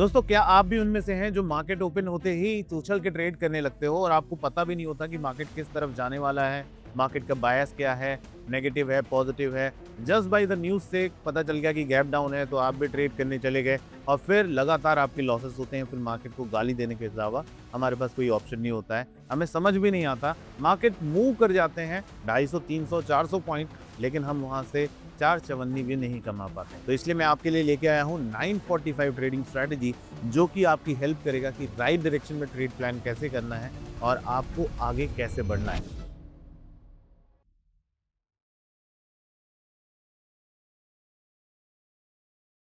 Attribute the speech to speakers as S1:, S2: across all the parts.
S1: दोस्तों, क्या आप भी उनमें से हैं जो मार्केट ओपन होते ही उछल के ट्रेड करने लगते हो और आपको पता भी नहीं होता कि मार्केट किस तरफ जाने वाला है, मार्केट का बायस क्या है, नेगेटिव है, पॉजिटिव है। जस्ट बाय द न्यूज़ से पता चल गया कि गैप डाउन है, तो आप भी ट्रेड करने चले गए और फिर लगातार आपके लॉसेस होते हैं। फिर मार्केट को गाली देने के अलावा हमारे पास कोई ऑप्शन नहीं होता है। हमें समझ भी नहीं आता, मार्केट मूव कर जाते हैं 250, 300, 400 पॉइंट, लेकिन हम वहाँ से 4 चवन्नी भी नहीं कमा पाते। तो इसलिए मैं आपके लिए लेके आया हूँ 945 ट्रेडिंग स्ट्रैटेजी, जो कि आपकी हेल्प करेगा कि राइट डायरेक्शन में ट्रेड प्लान कैसे करना है और आपको आगे कैसे बढ़ना है।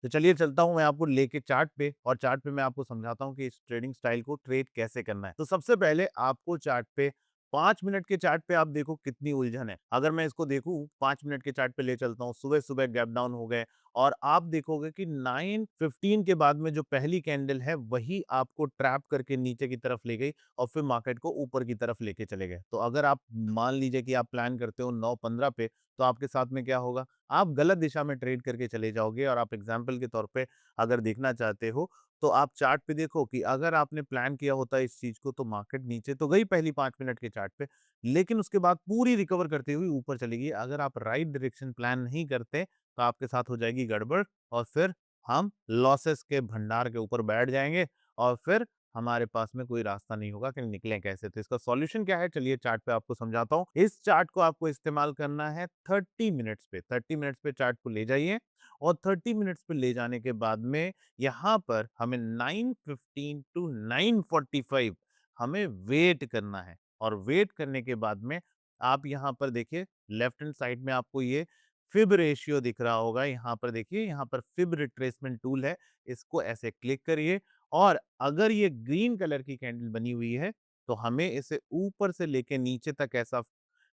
S1: तो चलिए चलता हूँ मैं आपको लेके चार्ट पे, और चार्ट पे मैं आपको समझाता हूँ कि इस ट्रेडिंग स्टाइल को ट्रेड कैसे करना है। तो सबसे पहले आपको चार्ट पे 5 मिनट के चार्ट पे आप देखो कितनी उलझन है। अगर मैं इसको देखूँ 5 मिनट के चार्ट पे ले चलता हूँ, सुबह-सुबह गैप डाउन हो गए और आप देखोगे कि 9:15 के बाद में जो पहली कैंडल है वही आपको ट्रैप करके नीचे की तरफ ले गई और फिर मार्केट को ऊपर की तरफ लेके चले गए। तो अगर आप मान लीजिए कि आप प्लान करते हो 9:15 पे, तो आपके साथ में क्या होगा? आप गलत दिशा में ट्रेड करके चले जाओगे। और आप एग्जाम्पल के तौर पे अगर देखना चाहते हो, तो आप चार्ट पे देखो कि अगर आपने प्लान किया होता इस चीज को, तो मार्केट नीचे तो गई पहली 5 मिनट के चार्ट पे, लेकिन उसके बाद पूरी रिकवर करते हुए ऊपर चलेगी। अगर आप राइट डायरेक्शन प्लान नहीं करते, तो आपके साथ हो जाएगी गड़बड़ और फिर हम लॉसेस के भंडार के ऊपर बैठ जाएंगे और फिर हमारे पास में कोई रास्ता नहीं होगा कि निकलें कैसे। तो इसका सॉल्यूशन क्या है, चलिए चार्ट पे आपको समझाता हूँ। इस चार्ट को आपको इस्तेमाल करना है 30 मिनट्स पे। 30 मिनट्स पे चार्ट को ले जाइए और 30 मिनट्स पे ले जाने के बाद में यहाँ पर हमें 9:15 टू 9:45 हमें वेट करना है। और वेट करने के बाद में आप यहाँ पर देखिए, लेफ्ट हैंड साइड में आपको ये फिब रेशियो दिख रहा होगा। यहाँ पर देखिए, यहाँ पर फिब रिट्रेसमेंट टूल है, इसको ऐसे क्लिक करिए और अगर ये ग्रीन कलर की कैंडल बनी हुई है, तो हमें इसे ऊपर से लेके नीचे तक ऐसा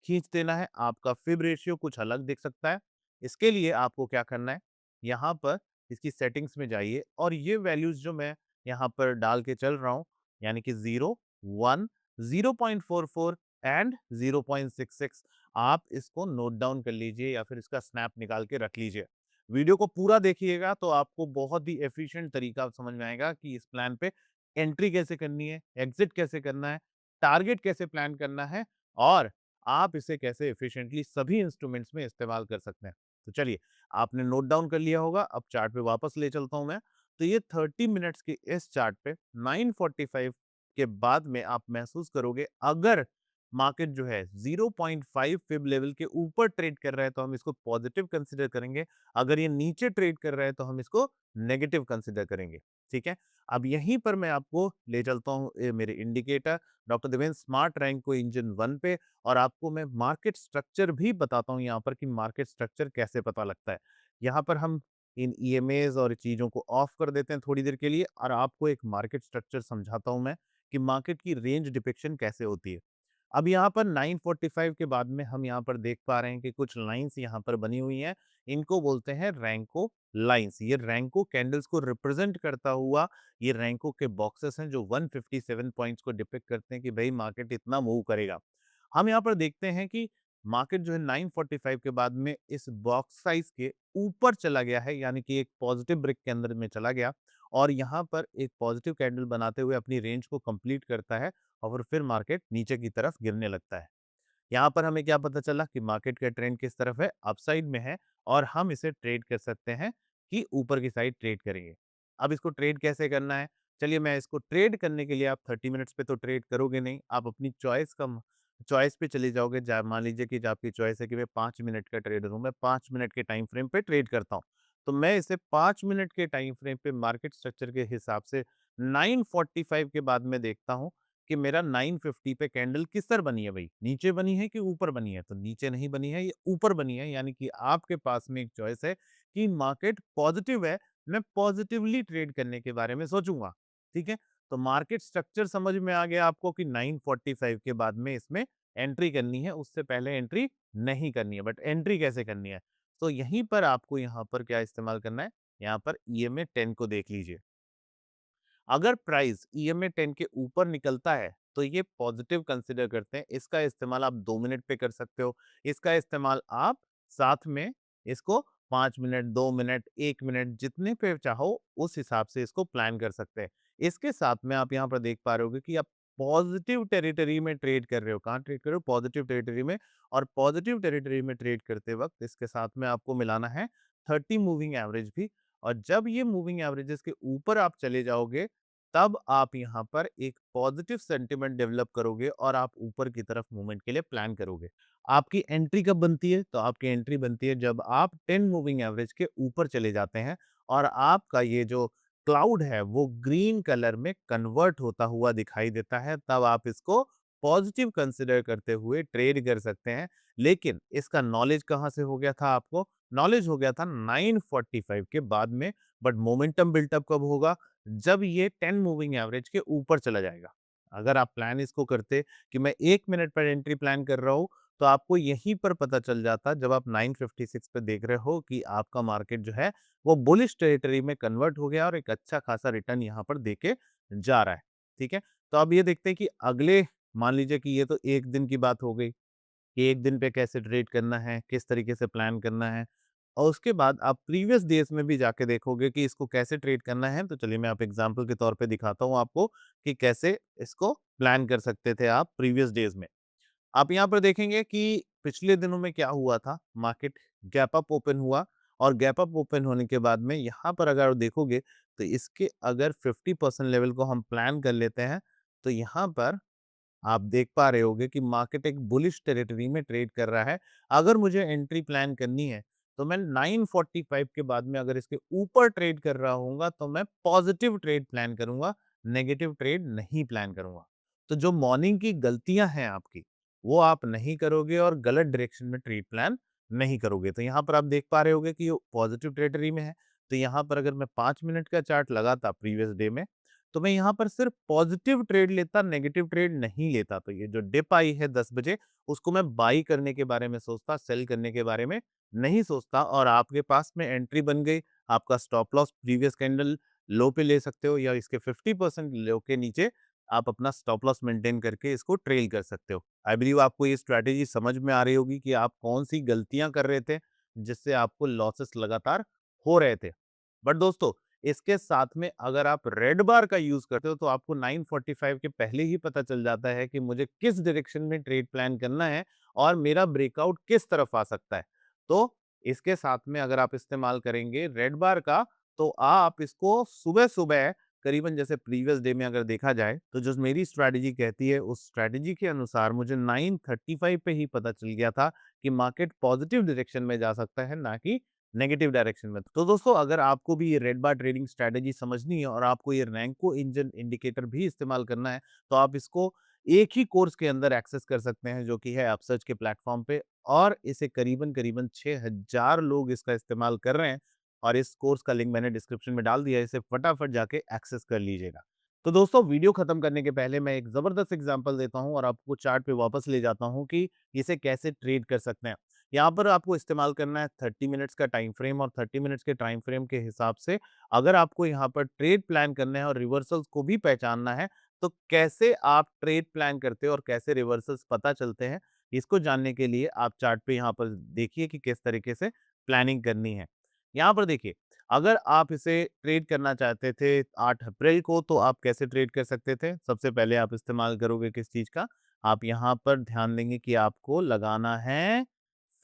S1: खींच देना है। आपका फिब रेशियो कुछ अलग दिख सकता है। इसके लिए आपको क्या करना है, यहाँ पर इसकी सेटिंग्स में जाइए और ये वैल्यूज जो मैं यहाँ पर डाल के चल रहा हूँ, यानी कि 0, 1, 0.44 एंड 0.66, आप इसको नोट डाउन कर लीजिए या फिर इसका स्नैप निकाल के रख लीजिए। वीडियो को पूरा देखिएगा तो आपको बहुत ही एफिशिएंट तरीका समझ में आएगा कि इस प्लान पे एंट्री कैसे करनी है, एग्जिट कैसे करना है, टारगेट कैसे प्लान करना है और आप इसे कैसे एफिशिएंटली सभी इंस्ट्रूमेंट्स में इस्तेमाल कर सकते हैं। तो चलिए, आपने नोट डाउन कर लिया होगा, अब चार्ट पे वापस ले चलता हूं मैं। तो ये 30 मिनट्स के इस चार्ट पे 9:45 के बाद में आप महसूस करोगे, अगर मार्केट जो है 0.5 फिब लेवल के ऊपर ट्रेड कर रहा है, तो हम इसको पॉजिटिव कंसीडर करेंगे। अगर ये नीचे ट्रेड कर रहा है, तो हम इसको नेगेटिव कंसीडर करेंगे। ठीक है, अब यहीं पर मैं आपको ले चलता हूँ मेरे indicator doctor Devendra smart Renko engine 1 पे, और आपको मैं मार्केट स्ट्रक्चर भी बताता हूँ यहाँ पर कि मार्केट स्ट्रक्चर कैसे पता लगता है। यहाँ पर हम इन ईएमएज और चीज़ों को ऑफ कर देते हैं थोड़ी देर के लिए और आपको एक मार्केट स्ट्रक्चर समझाता हूँ मैं कि मार्केट की रेंज डिपिक्शन कैसे होती है। अब यहाँ पर 9:45 के बाद में हम यहाँ पर देख पा रहे हैं कि कुछ लाइंस यहाँ पर बनी हुई हैं। इनको बोलते हैं रैंको लाइंस। ये रैंको कैंडल्स को रिप्रेजेंट करता हुआ ये रैंको के बॉक्सेस हैं जो 157 पॉइंट्स को डिपिक्ट करते हैं कि भाई मार्केट इतना मूव करेगा। हम यहाँ पर देखते हैं कि मार्केट जो है 9:45 के बाद में इस बॉक्स साइज के ऊपर चला गया है, यानी कि एक पॉजिटिव ब्रेक के अंदर में चला गया और यहाँ पर एक पॉजिटिव कैंडल बनाते हुए अपनी रेंज को कंप्लीट करता है और फिर मार्केट नीचे की तरफ गिरने लगता है। यहाँ पर हमें क्या पता चला कि मार्केट का ट्रेंड किस तरफ है, अपसाइड में है और हम इसे ट्रेड कर सकते हैं कि ऊपर की साइड ट्रेड करेंगे। अब इसको ट्रेड कैसे करना है, चलिए मैं इसको ट्रेड करने के लिए, आप 30 मिनट्स पे तो ट्रेड करोगे नहीं, आप अपनी चॉइस पे चले जाओगे। मान लीजिए कि आपकी चॉइस है कि मैं 5 मिनट का ट्रेडर हूँ, मैं 5 मिनट के टाइम फ्रेम पे ट्रेड करता हूँ, तो मैं इसे 5 मिनट के टाइम फ्रेम पे मार्केट स्ट्रक्चर के हिसाब से 9:45 के बाद में देखता हूँ कि मेरा 950 पे कैंडल किस तरह बनी है भाई, नीचे बनी है कि ऊपर बनी है? तो नीचे नहीं बनी है, ये ऊपर बनी है, यानी कि आपके पास में एक चॉइस है कि मार्केट पॉजिटिव है, मैं पॉजिटिवली ट्रेड करने के बारे में सोचूंगा। ठीक है, तो मार्केट स्ट्रक्चर समझ में आ गया आपको कि 9:45 के बाद में इसमें एंट्री करनी है, उससे पहले एंट्री नहीं करनी है। बट एंट्री कैसे करनी है, तो यहीं पर आपको यहाँ पर क्या इस्तेमाल करना है, यहाँ पर ईएमए 10 को देख लीजिए। अगर प्राइस ईएमए 10 के ऊपर निकलता है, तो ये पॉजिटिव कंसिडर करते हैं। इसका इस्तेमाल आप 2 मिनट पे कर सकते हो। इसका इस्तेमाल आप साथ में इसको 5 मिनट, 2 मिनट, 1 मिनट जितने पे चाहो उस हिसाब से इसको प्लान कर सकते हैं। इसके साथ में आप यहाँ पर देख पा रहे होगे कि आप पॉजिटिव टेरिटरी में ट्रेड कर रहे हो। कहाँ ट्रेड कर रहे हो? पॉजिटिव टेरिटरी में। और पॉजिटिव टेरिटरी में ट्रेड करते वक़्त इसके साथ में आपको मिलाना है 30 मूविंग एवरेज भी। और जब ये मूविंग एवरेजेस के ऊपर आप चले जाओगे, तब आप यहाँ पर एक पॉजिटिव सेंटिमेंट डेवलप करोगे और आप ऊपर की तरफ मूवमेंट के लिए प्लान करोगे। आपकी एंट्री कब बनती है? तो आपकी एंट्री बनती है जब आप 10 मूविंग एवरेज के ऊपर चले जाते हैं और आपका ये जो क्लाउड है वो ग्रीन कलर में कन्वर्ट होता हुआ दिखाई देता है, तब आप इसको पॉजिटिव कंसिडर करते हुए ट्रेड कर सकते हैं। लेकिन इसका नॉलेज कहाँ से हो गया था आपको? नॉलेज हो गया था 9:45 के बाद में। बट मोमेंटम बिल्टअप कब होगा? जब ये 10 मूविंग एवरेज के ऊपर चला जाएगा। अगर आप प्लान इसको करते कि मैं 1 मिनट पर एंट्री प्लान कर रहा हूँ, तो आपको यहीं पर पता चल जाता जब आप 9:56 पे देख रहे हो कि आपका मार्केट जो है वो बुलिश टेरिटरी में कन्वर्ट हो गया और एक अच्छा खासा रिटर्न यहाँ पर देके जा रहा है। ठीक है? तो अब ये देखते हैं कि अगले, मान लीजिए कि ये तो 1 दिन की बात हो गई कि 1 दिन पे कैसे ट्रेड करना है, किस तरीके से प्लान करना है। और उसके बाद आप प्रीवियस डेज़ में भी जाके देखोगे कि इसको कैसे ट्रेड करना है। तो चलिए मैं आप एग्ज़ाम्पल के तौर पे दिखाता हूँ आपको कि कैसे इसको प्लान कर सकते थे आप प्रीवियस डेज़ में। आप यहाँ पर देखेंगे कि पिछले दिनों में क्या हुआ था, मार्केट गैप अप ओपन हुआ और गैप अप ओपन होने के बाद में यहाँ पर अगर आप देखोगे तो इसके अगर 50% लेवल को हम प्लान कर लेते हैं, तो यहाँ पर आप देख पा रहे होंगे कि मार्केट एक बुलिश टेरिटरी में ट्रेड कर रहा है। अगर मुझे एंट्री प्लान करनी है, तो मैं 9:45 के बाद में अगर इसके ऊपर ट्रेड कर रहा होऊँगा, तो मैं पॉजिटिव ट्रेड प्लान करूँगा, नेगेटिव ट्रेड नहीं प्लान करूँगा। तो जो मॉर्निंग की गलतियाँ हैं आपकी, वो आप नहीं करोगे और गलत डायरेक्शन में ट्रेड प्लान नहीं करोगे। तो यहाँ पर आप देख पा रहे होंगे कि वो पॉजिटिव टेरिटरी में है। तो यहाँ पर अगर मैं 5 मिनट का चार्ट लगाता प्रीवियस डे में, तो मैं यहाँ पर सिर्फ पॉजिटिव ट्रेड लेता, नेगेटिव ट्रेड नहीं लेता। तो ये जो डिप आई है 10 बजे, उसको मैं बाई करने के बारे में सोचता, सेल करने के बारे में नहीं सोचता और आपके पास में एंट्री बन गई। आपका स्टॉप लॉस प्रीवियस कैंडल लो पे ले सकते हो या इसके 50% लो के नीचे आप अपना स्टॉप लॉस मेंटेन करके इसको ट्रेल कर सकते हो। आई बिलीव आपको ये स्ट्रैटेजी समझ में आ रही होगी कि आप कौन-सी गलतियाँ कर रहे थे, जिससे आपको लॉसेस लगातार हो रहे थे। बट दोस्तों, इसके साथ में अगर आप रेड बार का यूज़ करते हो तो आपको 9:45 के पहले ही पता चल जाता है कि मुझे किस डायरेक्शन में ट्रेड प्लान करना है और मेरा ब्रेकआउट किस तरफ आ सकता है। तो इसके साथ में अगर आप इस्तेमाल करेंगे रेड बार का, तो आप इसको सुबह-सुबह करीबन जैसे प्रीवियस डे में अगर देखा जाए, तो जो मेरी स्ट्रैटेजी कहती है, उस स्ट्रैटेजी के अनुसार मुझे 9:35 पे ही पता चल गया था कि मार्केट पॉजिटिव डायरेक्शन में जा सकता है, ना कि नेगेटिव डायरेक्शन में। तो दोस्तों, अगर आपको भी ये रेड बार ट्रेडिंग स्ट्रैटेजी समझनी है और आपको ये रैंको इंजन इंडिकेटर भी इस्तेमाल करना है, तो आप इसको एक ही कोर्स के अंदर एक्सेस कर सकते हैं, जो कि है अपसर्च के प्लेटफॉर्म पे। और इसे करीबन-करीबन 6000 लोग इसका इस्तेमाल कर रहे हैं और इस कोर्स का लिंक मैंने डिस्क्रिप्शन में डाल दिया है, इसे फटाफट जाके एक्सेस कर लीजिएगा। तो दोस्तों, वीडियो खत्म करने के पहले मैं एक ज़बरदस्त एग्जांपल देता हूँ और आपको चार्ट पे वापस ले जाता हूँ कि इसे कैसे ट्रेड कर सकते हैं। यहाँ पर आपको इस्तेमाल करना है 30 मिनट्स का टाइम फ्रेम और 30 मिनट्स के टाइम फ्रेम के हिसाब से अगर आपको यहाँ पर ट्रेड प्लान करना है और रिवर्सल्स को भी पहचानना है, तो कैसे आप ट्रेड प्लान करते हो और कैसे रिवर्सल्स पता चलते हैं, इसको जानने के लिए आप चार्ट पे यहाँ पर देखिए कि किस तरीके से प्लानिंग करनी है। यहाँ पर देखिए, अगर आप इसे ट्रेड करना चाहते थे 8 अप्रैल को, तो आप कैसे ट्रेड कर सकते थे? सबसे पहले आप इस्तेमाल करोगे किस चीज़ का? आप यहाँ पर ध्यान देंगे कि आपको लगाना है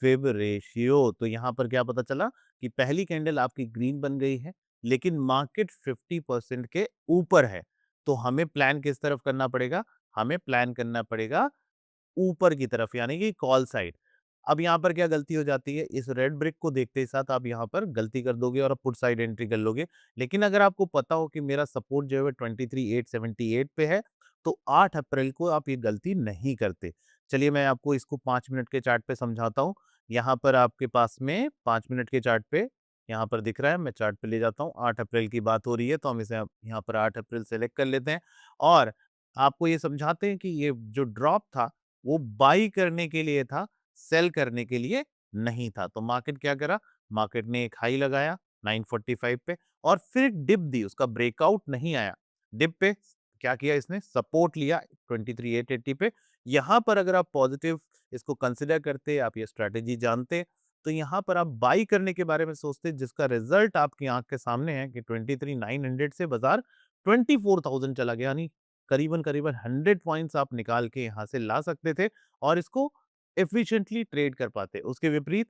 S1: फिब रेशियो। तो यहाँ पर क्या पता चला कि पहली कैंडल आपकी ग्रीन बन गई है, लेकिन मार्केट 50% के ऊपर है। तो हमें प्लान किस तरफ करना पड़ेगा? हमें प्लान करना पड़ेगा ऊपर की तरफ, यानी कि कॉल साइड। अब यहाँ पर क्या गलती हो जाती है, इस रेड ब्रिक को देखते ही साथ आप यहाँ पर गलती कर दोगे और पुट साइड एंट्री कर लोगे। लेकिन अगर आपको पता हो कि मेरा सपोर्ट जो है 23,878 पे है, तो 8 अप्रैल को आप ये गलती नहीं करते। चलिए मैं आपको इसको 5 मिनट के चार्ट पे समझाता हूँ। यहाँ पर आपके पास में 5 मिनट के चार्ट पे यहाँ पर दिख रहा है, मैं चार्ट पे ले जाता हूँ। 8 अप्रैल की बात हो रही है, तो हम इसे यहाँ पर 8 अप्रैल सेलेक्ट कर लेते हैं और आपको ये समझाते हैं कि ये जो ड्रॉप था, वो बाई करने के लिए था, सेल करने के लिए नहीं था। तो मार्केट क्या करा? मार्केट ने एक हाई लगाया 945 पे और फिर एक डिप दी, उसका ब्रेकआउट नहीं आया। डिप पे क्या किया इसने? सपोर्ट लिया 23,880 पे। यहाँ पर अगर आप पॉजिटिव इसको कंसिडर करते, आप ये स्ट्रैटेजी जानते, तो यहाँ पर आप बाई करने के बारे में सोचते हैं, जिसका रिजल्ट आपकी आँख के सामने है कि 23,900 से बाज़ार 24,000 चला गया, यानी करीबन-करीबन 100 पॉइंट्स आप निकाल के यहाँ से ला सकते थे और इसको एफिशिएंटली ट्रेड कर पाते। उसके विपरीत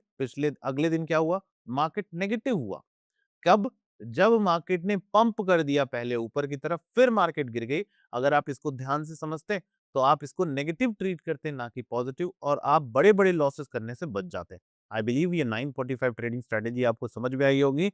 S1: अगले दिन क्या हुआ? मार्केट नेगेटिव हुआ। कब? जब मार्केट ने पंप कर दिया पहले ऊपर की तरफ, फिर मार्केट गिर गई। अगर आप इसको ध्यान से समझते, तो आप इसको नेगेटिव ट्रीट करते, ना कि पॉजिटिव, और आप बड़े-बड़े लॉसेस करने से बच जाते। आई बिलीव ये 945 ट्रेडिंग स्ट्रैटेजी आपको समझ में आई होगी।